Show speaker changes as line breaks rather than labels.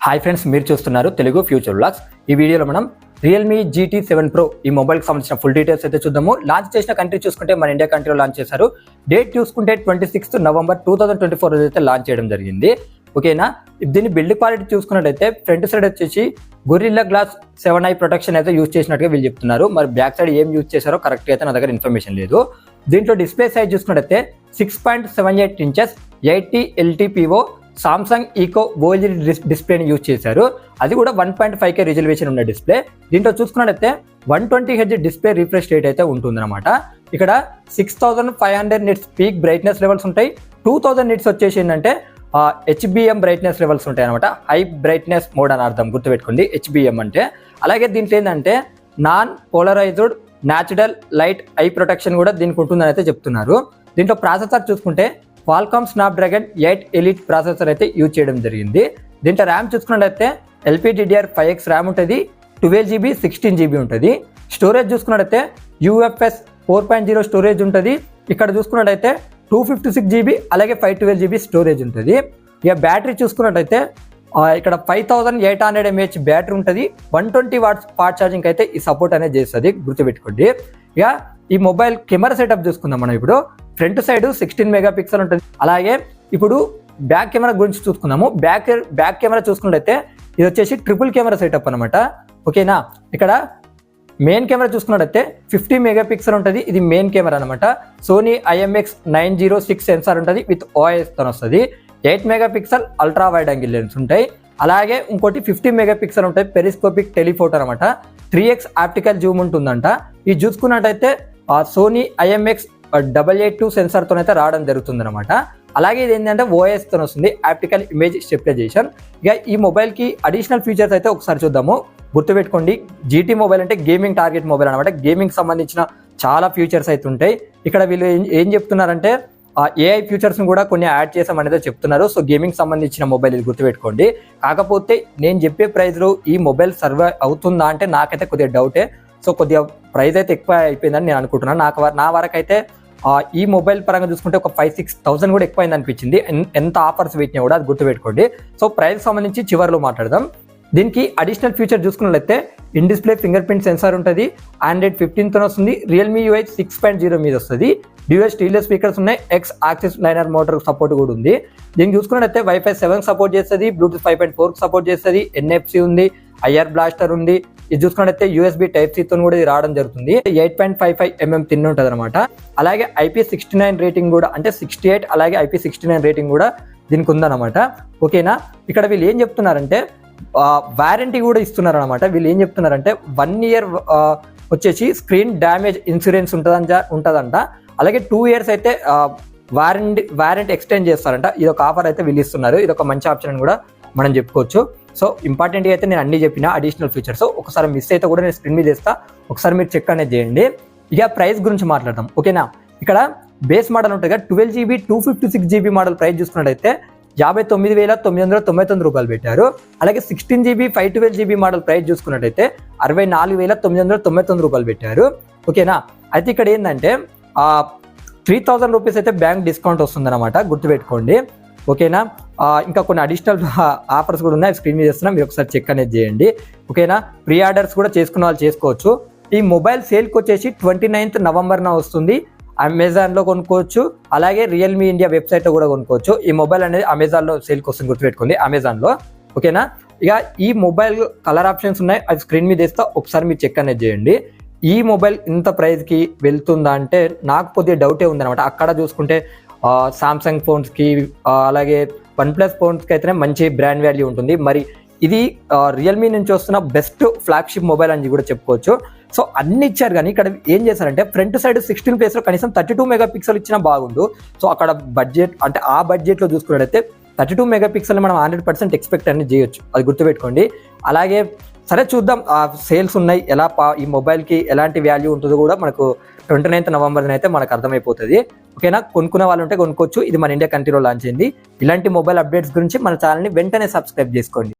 Hi friends, మీరు చూస్తున్నారు Telugu future vlogs. ఈ వీడియోలో మనం రియల్మీ GT7 Pro ఈ మొబైల్కి సంబంధించిన ఫుల్ డీటెయిల్స్ అయితే చూద్దాము. లాంచ్ చేసిన కంట్రీ చూసుకుంటే మన ఇండియా కంట్రీలో లాంచ్ చేశారు. డేట్ చూసుకుంటే 26 నవంబర్ 2024 రోజు అయితే లాంచ్ చేయడం జరిగింది. ఓకేనా, దీని బిల్డ్ క్వాలిటీ చూసుకున్నట్టయితే ఫ్రంట్ సైడ్ వచ్చేసి గొరిల్లా గ్లాస్ 7i ప్రొటెక్షన్ అయితే యూజ్ చేసినట్టుగా వీళ్ళు చెప్తున్నారు. మరి బ్యాక్ సైడ్ ఏం యూజ్ చేశారో కరెక్ట్గా అయితే నా దగ్గర ఇన్ఫర్మేషన్ లేదు. దీంట్లో డిస్ప్లే సైజ్ చూసుకున్నట్టయితే 6.78 inches 80 LTPO Samsung eco OLED డిస్ప్లేని యూజ్ చేశారు. అది కూడా 1.5K రిజల్యూషన్ ఉన్న డిస్ప్లే. దీంట్లో చూసుకున్నట్టయితే 120Hz డిస్ప్లే రిఫ్రెష్ రేట్ అయితే ఉంటుందన్నమాట. ఇక్కడ 6500 నిట్స్ పీక్ బ్రైట్నెస్ లెవెల్స్ ఉంటాయి. 2000 నిట్స్ వచ్చేసి ఏంటంటే HBM బ్రైట్నెస్ లెవెల్స్ ఉంటాయి అనమాట. హై బ్రైట్నెస్ మోడ్ అని అర్థం, గుర్తుపెట్టుకోండి HBM అంటే. అలాగే దీంట్లో ఏంటంటే non polarized natural light eye protection కూడా దీనికి ఉంటుందని అయితే చెప్తున్నారు. దీంట్లో ప్రాసెసర్ చూసుకుంటే క్వాల్కామ్ స్నాప్డ్రాగన్ 8 ఎలీట్ ప్రాసెసర్ అయితే యూజ్ చేయడం జరిగింది. దీంట్లో ర్యామ్ చూసుకున్నట్లయితే LPDDR5X ర్యామ్ ఉంటుంది, 12GB 16GB ఉంటుంది. స్టోరేజ్ చూసుకున్నట్లయితే UFS 4.0 స్టోరేజ్ ఉంటుంది. ఇక్కడ చూసుకున్నట్లయితే 256GB అలాగే 512GB స్టోరేజ్ ఉంటుంది. ఇక బ్యాటరీ చూసుకున్నట్లయితే ఇక్కడ 5800 mAh బ్యాటరీ ఉంటుంది. 120 వాట్స్ ఫాస్ట్ ఛార్జింగ్ అయితే ఈ సపోర్ట్ అనేది చేస్తుంది, గుర్తుపెట్టుకోండి. ఇక ఈ మొబైల్ కెమెరా సెటప్ చూసుకుందాం మనం. ఇప్పుడు ఫ్రంట్ సైడ్ 16 మెగాపిక్సెల్ ఉంటుంది. అలాగే ఇప్పుడు బ్యాక్ కెమెరా గురించి చూసుకుందాము. బ్యాక్ కెమెరా చూసుకున్నట్లయితే ఇది వచ్చేసి ట్రిపుల్ కెమెరా సెటప్ అనమాట. ఓకేనా, ఇక్కడ మెయిన్ కెమెరా చూసుకున్నట్లయితే 50 మెగాపిక్సెల్ ఉంటుంది. ఇది మెయిన్ కెమెరా అనమాట. సోనీ IMX906 సెన్సార్ ఉంటుంది, విత్ OIS తో వస్తుంది. 8 megapixel ultra wide angle lens ఉంటాయి. అలాగే ఇంకోటి 50 మెగాపిక్సెల్ ఉంటాయి, పెరిస్కోపిక్ టెలిఫోటో అనమాట. 3x ఆప్టికల్ జూమ్ ఉంటుందంట. ఇది చూసుకున్నట్టయితే సోనీ IMX882 సెన్సార్తో అయితే రావడం జరుగుతుంది అనమాట. అలాగే ఇది ఏంటంటే OIS తో వస్తుంది, ఆప్టికల్ ఇమేజ్ స్టెబిలైజేషన్. ఇక ఈ మొబైల్కి అడిషనల్ ఫీచర్స్ అయితే ఒకసారి చూద్దాము. గుర్తుపెట్టుకోండి, GT మొబైల్ అంటే గేమింగ్ టార్గెట్ మొబైల్ అనమాట. గేమింగ్ సంబంధించిన చాలా ఫీచర్స్ అయితే ఉంటాయి. ఇక్కడ వీళ్ళు ఏం చెప్తున్నారంటే AI ఫీచర్స్ని కూడా కొన్ని యాడ్ చేసామనేది చెప్తున్నారు. సో గేమింగ్ సంబంధించిన మొబైల్ ఇది, గుర్తుపెట్టుకోండి. కాకపోతే నేను చెప్పే ప్రైస్లో ఈ మొబైల్ సర్వైవ్ అవుతుందా అంటే నాకైతే కొద్దిగా డౌటే. సో కొద్దిగా ప్రైస్ అయితే ఎక్కువ అయిపోయిందని నేను అనుకుంటున్నాను. నా వరకు అయితే ఈ మొబైల్ పరంగా చూసుకుంటే ఒక 5-6 థౌసండ్ కూడా ఎక్కువైంది అనిపించింది. ఎంత ఆఫర్స్ పెట్టినా కూడా అది గుర్తుపెట్టుకోండి. సో ప్రైస్ సంబంధించి చివరిలో మాట్లాడదాం. దీనికి అడిషనల్ ఫీచర్ చూసుకున్నట్లయితే in display finger print censor ఉంటుంది. Android 15తో వస్తుంది. రియల్మీ UI 6.0 మీద వస్తుంది. డ్యూయల్ స్టీరియో స్పీకర్స్ ఉన్నాయి. X axis liner motor support కూడా ఉంది. దీనికి చూసుకున్నట్లయితే Wi-Fi 7 సపోర్ట్ చేస్తుంది, Bluetooth 5.4 సపోర్ట్ చేస్తుంది, NFC ఉంది, IR బ్లాస్టర్ ఉంది. ఇది చూసుకున్నట్లయితే USB Type-C తో కూడా ఇది రావడం జరుగుతుంది. 8.55mm తిన్ ఉంటుంది అనమాట. అలాగే IP69 రేటింగ్ కూడా, అంటే 68 అలాగే IP69 రేటింగ్ కూడా దీనికి ఉందన్నమాట. ఓకేనా, ఇక్కడ వీళ్ళు ఏం చెప్తున్నారంటే వారంటీ కూడా ఇస్తున్నారు అనమాట. వీళ్ళు ఏం చెప్తున్నారంటే 1 year వచ్చేసి స్క్రీన్ డ్యామేజ్ ఇన్సూరెన్స్ ఉంటుందంట. అలాగే 2 years అయితే వారంటీ ఎక్స్టెండ్ చేస్తారంట. ఇది ఒక ఆఫర్ అయితే వీళ్ళు ఇస్తున్నారు. ఇది ఒక మంచి ఆప్షన్ అని కూడా మనం చెప్పుకోవచ్చు. సో ఇంపార్టెంట్గా అయితే నేను అన్ని చెప్పిన అడిషనల్ ఫీచర్స్. ఒకసారి మిస్ అయితే కూడా నేను స్క్రీన్ మీద చేస్తా, ఒకసారి మీరు చెక్ అనేది చేయండి. ఇక ప్రైస్ గురించి మాట్లాడదాం. ఓకేనా, ఇక్కడ బేస్ మోడల్ ఉంటుంది కదా, 12GB 256GB మోడల్ ప్రైస్ చూసుకున్నట్టయితే 59,999 రూపాయలు పెట్టారు. అలాగే 16GB 512GB మోడల్ ప్రైస్ చూసుకున్నట్టయితే 64,999 రూపాయలు పెట్టారు. ఓకేనా, అయితే ఇక్కడ ఏంటంటే 3000 రూపీస్ అయితే బ్యాంక్ డిస్కౌంట్ వస్తుందన్నమాట, గుర్తుపెట్టుకోండి. ఓకేనా, ఇంకా కొన్ని అడిషనల్ ఆఫర్స్ కూడా ఉన్నాయి, స్క్రీన్ మీద చేస్తున్నాం, మీరు ఒకసారి చెక్ అనేది చేయండి. ఓకేనా, ప్రీ ఆర్డర్స్ కూడా చేసుకున్న వాళ్ళు చేసుకోవచ్చు. ఈ మొబైల్ సేల్కి వచ్చేసి 29th నవంబర్న వస్తుంది. అమెజాన్లో కొనుక్కోవచ్చు, అలాగే రియల్మీ ఇండియా వెబ్సైట్లో కూడా కొనుక్కోవచ్చు. ఈ మొబైల్ అనేది అమెజాన్లో సేల్కి వస్తుంది, గుర్తుపెట్టుకోండి, అమెజాన్లో. ఓకేనా, ఇక ఈ మొబైల్ కలర్ ఆప్షన్స్ ఉన్నాయి, అది స్క్రీన్ మీద వేస్తా, ఒకసారి మీరు చెక్ అనేది చేయండి. ఈ మొబైల్ ఇంత ప్రైస్కి వెళ్తుందా అంటే నాకు కొద్దిగా డౌటే ఉందన్నమాట. అక్కడ చూసుకుంటే సామ్సంగ్ ఫోన్స్కి అలాగే OnePlus ఫోన్స్కి అయితేనే మంచి బ్రాండ్ వాల్యూ ఉంటుంది. మరి ఇది రియల్మీ నుంచి వస్తున్న బెస్ట్ ఫ్లాగ్షిప్ మొబైల్ అని కూడా చెప్పుకోవచ్చు. సో అన్ని ఇచ్చారు, కానీ ఇక్కడ ఏం చేశారంటే ఫ్రంట్ సైడ్ 16 ప్లేస్లో కనీసం 32 మెగాపిక్సెల్ ఇచ్చినా బాగుండు. సో అక్కడ బడ్జెట్, అంటే ఆ బడ్జెట్లో చూసుకున్నట్టయితే 32 మెగాపిక్సెల్ మనం 100% ఎక్స్పెక్ట్ అనేది చేయొచ్చు, అది గుర్తుపెట్టుకోండి. అలాగే సరే చూద్దాం, సేల్స్ ఉన్నాయి, ఎలా ఈ మొబైల్కి ఎలాంటి వాల్యూ ఉంటుందో కూడా మనకు 29th నవంబర్ అయితే మనకు అర్థమైపోతుంది. ఓకేనా, కొనుక్కునే వాళ్ళు ఉంటే కొనుక్కోవచ్చు. ఇది మన ఇండియా కంట్రీలో లాంచ్ అయింది. ఇలాంటి మొబైల్ అప్డేట్స్ గురించి మన ఛానల్ని వెంటనే సబ్స్క్రైబ్ చేసుకోండి.